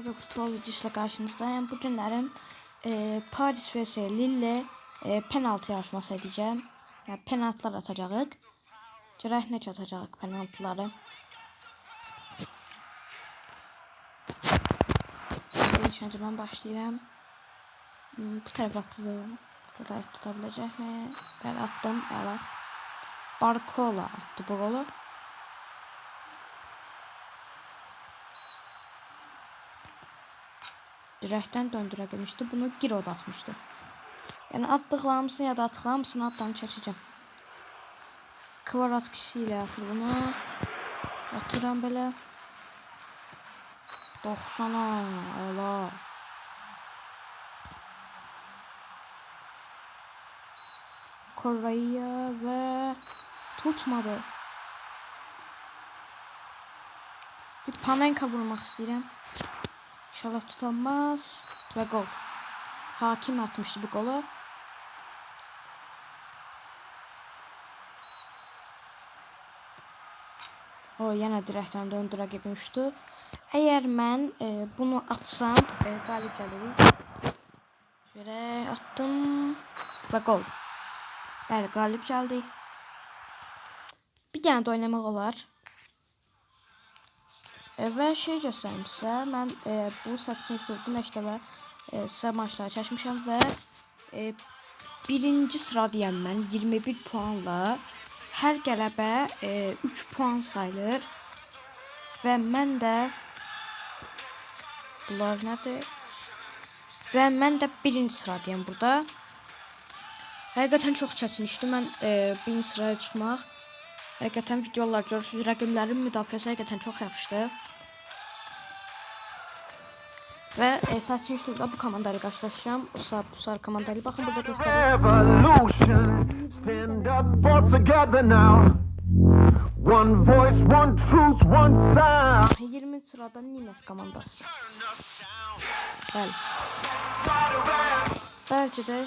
Merhaba, futbol videosuyla karşınızdayım. Bu günlerim Paris vs Lille penaltı yarışması edeceğim. Yani penaltılar atacağız. Görək necə atacağıq penaltıları. İlk önce ben başlayacağım. Bu tarafa atıyorum. Burada tutabilecek mi? Ben attım. Evet. Barcola attı bu golü. Direkten döndürebilmişti. Bunu Giroud atmıştı. Yani attıklarımsın ya da attıklarımsın alttan çəkəcəm. Kvaratskhelia ile atır bunu. Atıram belə. 90'a. Allah. Koreya ve tutmadı. Bir Panenka vurmak istedim. İnşallah tutamaz. Ve gol. Hakim atmıştı bu golü. O yenə direkten döndürə gitmişti. Eğer ben bunu atsam galip gəlirik. Şöyle attım ve gol. Bəli, galip geldi. Bir tane de oynamaq olar. Ve şey göstərim sizə. Mən bu satışını tutdum məktəbə. Sizə maçları çəkmişəm və birinci sıradayım mən 21 puanla. Hər qələbə 3 puan sayılır. Və mən də bunlar nədir? Və mən də birinci sıradayım burada. Həqiqətən çox çətinləşdi mən birinci sıraya çıxmaq. Həqiqətən videolar görürsünüz. Rəqiblərin müdafiəsi həqiqətən çox yaxşıdır. Və əsas üstündə bu komandayla qarşılaşacağım. Bu sarı komandayla baxın burada göstərir. Stand up all together now. One voice, one truth, one sound. 20 sırada Nimes komandası. Bəli. Bəlkə də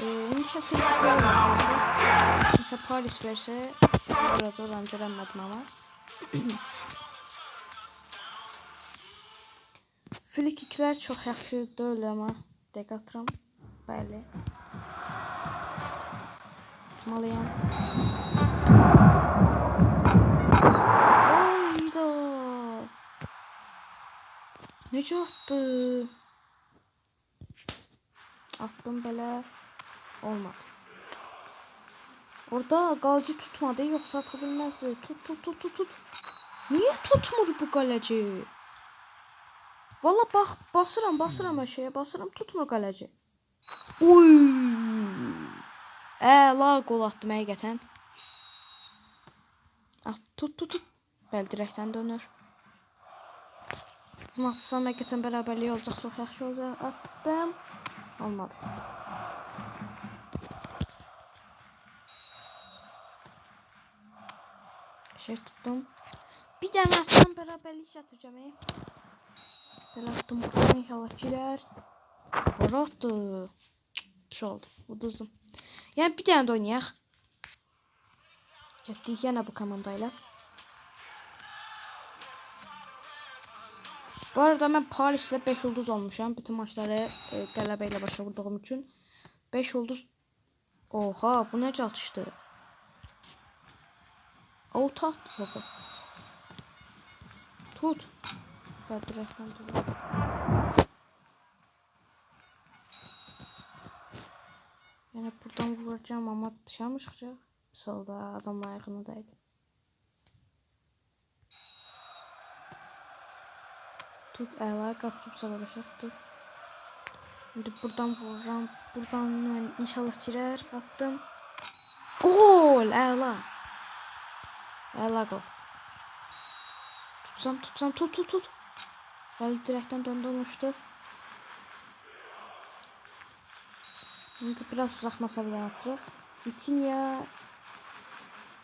Nisə Nisə Paris versə burada oran görənmədim amma. Frikiklər çox yaxşı deyil amma dəqiq atıram. Bəli. Tutmalıyam. Oyda. Necə attı? Attım belə. Olmadı. Orada qaleci tutmadı, yoksa atabilmezdi. Tut. Niye tutmur bu qaleci? Valla bax, basıram aşağıya, basıram, tutmur qaleci. Uy! La gol attım həqiqətən. Tut. Bəli, direkdən dönür. Bunu atsam həqiqətən bərabərlik olacaq, çox yaxşı olacaq. Attım. Olmadı. Şey tuttum. Bir tane atsam beraberlik atacağım. Ben attım buradan inşallah girer. Orattı. Şey oldu. Uduzdum. Yani bir tane de oynayaq. Getdik yine bu komandayla. Bu arada ben Paris'le 5 yıldız olmuşam. Bütün maçları qələbə başa vurduğum için. 5 yıldız. Oha, bu necə atışdı? Out attı topu. Tut. Ben direkten tut. Yani buradan vuracağım ama dışarı mı çıkacak? Solda adamlar yakınındaydı. Tut əla, qapıcı sola başa tut. Şimdi buradan vururam. Buradan inşallah girer. Attım. Gol! Əla. Əla gol. Tutsam tut. Bəli, direkten döndürmüştü. Şimdi biraz uzak mesafeler atırıq. Vitinha.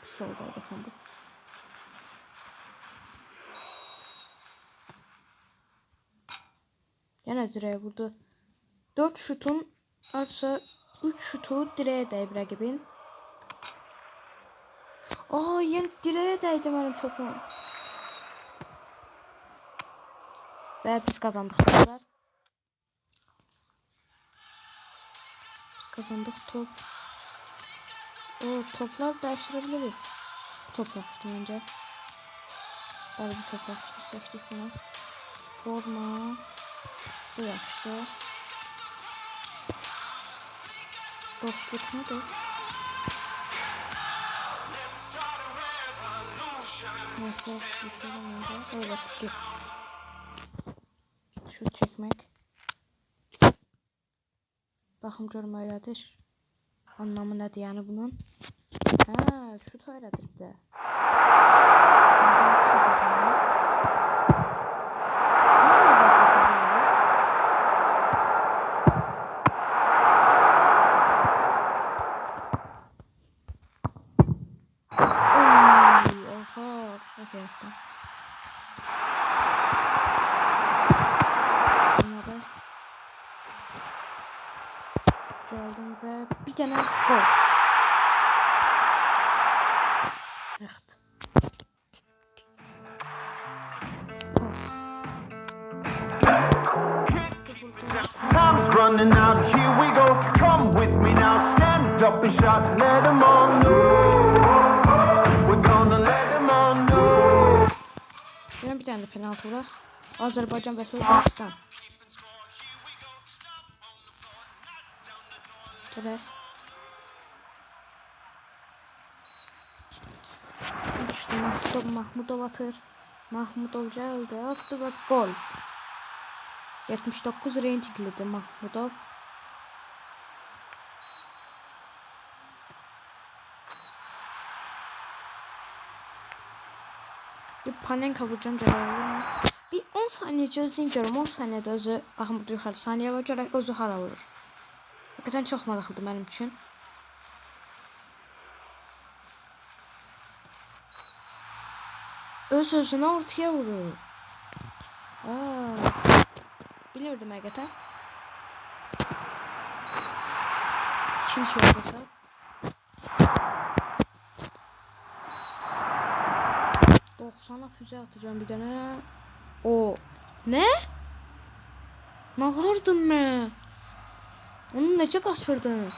Solda həqiqətən bu. Yenə direğe vurdu. 4 şutun arsa 3 şutu direğe dəyib rəqibin. Yenə direğe dəydi mənim topum. Ve biz kazandık dostlar. Biz kazandık top. O toplar değiştirebiliriz. Top yapıştım önce. Böyle bir top yapıştı, seçtik bunu. Forma. Bu yapıştı. Dostluk nedir? Nasıl yapıştırılmadı? Evet ki. Şut çekmek. Baxım görüm öyrədir. Anlamı nədir yəni bunun? Hə, şut öyrədir bir də. Oha, səhv yapdım. Bunları geldim və bir dənə gol. Evet. Time's running out, here we go. Come with me now, stand up and shout, let them all know. We're gonna let them all know. Yine bir tane de penaltı vuraq. Azərbaycan və Özbəkistan. Görək. İşte Mahmudov atır. Mahmudov geldi, attı ve gol. 79 reytingliydi Mahmudov. Bir Panenka vuracağım cevabı. Bir 10 saniye gözleyim görüm. 10 saniyede özü bakın burada yukarı saniye var. Görək özü hara vurur. Hakikaten çok maraqlıdır benim için. Öz-özünə ortaya vurur. Bilirdim hakikaten. 2-2 oldu hesap. Sana füze atacağım bir tane. O ne? Nağırdım ben. Onu necə qaçırdın?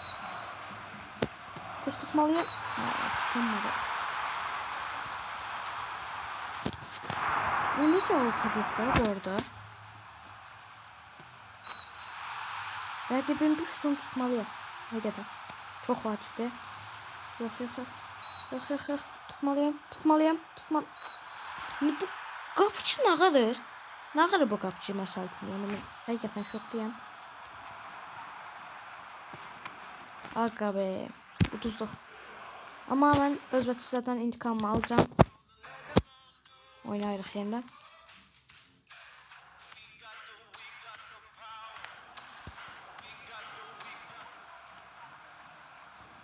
Tez tutmalıyım. Tutamadı. O necə oturur bu arada? Rəqibin düştüğünü tutmalıyım. Həqiqətən. Çox vacibdir. Yox. Tutmalıyım. Bu qapıcı nağıdır. Nağır bu qapıcı məsəl üçün. Yəni həqiqətən şokdayam. Aga be. Uduzduq. Amma mən Özbəkistandan intikamımı alacağım. Oynayırıq yeniden.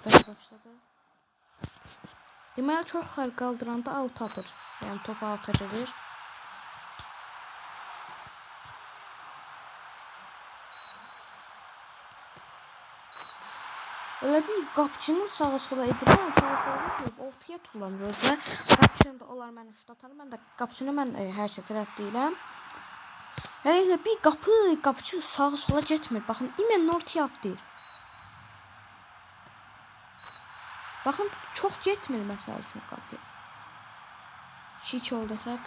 Başladı. Deməli çox yuxarı qaldıranda out atır. Yəni topu out edir. Öyle bir qapıçının sağa sola edirəm, sağa sola deyib, ortaya tullanırıq və qapıçını da onlar mənə şut atar. Mən də qapıçını hər şey tərəf deyiləm. Yəni bir qapıçı sağa sola getmir. Baxın, imən ortaya atlayır. Bakın çok getmir mesela üçün qapı. 2-2 oldu hesap.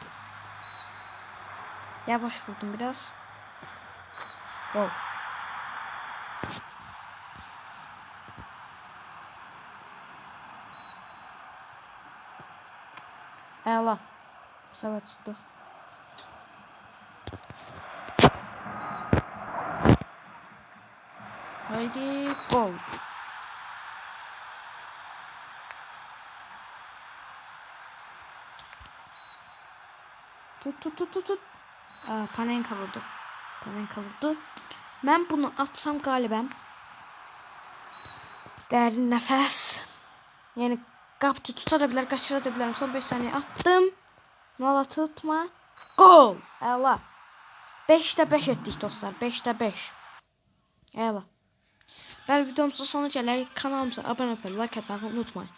Yavaş vurdum biraz. Gol. Əla. Sava çıxdıq. Haydi gol. Tut. Panenka vurdu. Ben bunu atsam galibəm. Dərin nəfəs. Yəni qapıcı tuta bilər, qaçıra da bilərəm. Son 5 saniyə attım. Nala tutma. Gol. Əla. 5'də 5 etdik dostlar. 5'də 5. Əla. Bəli, videomuzun sonuna gələk. Kanalımıza abunə olmayı, like etməyi unutmayın.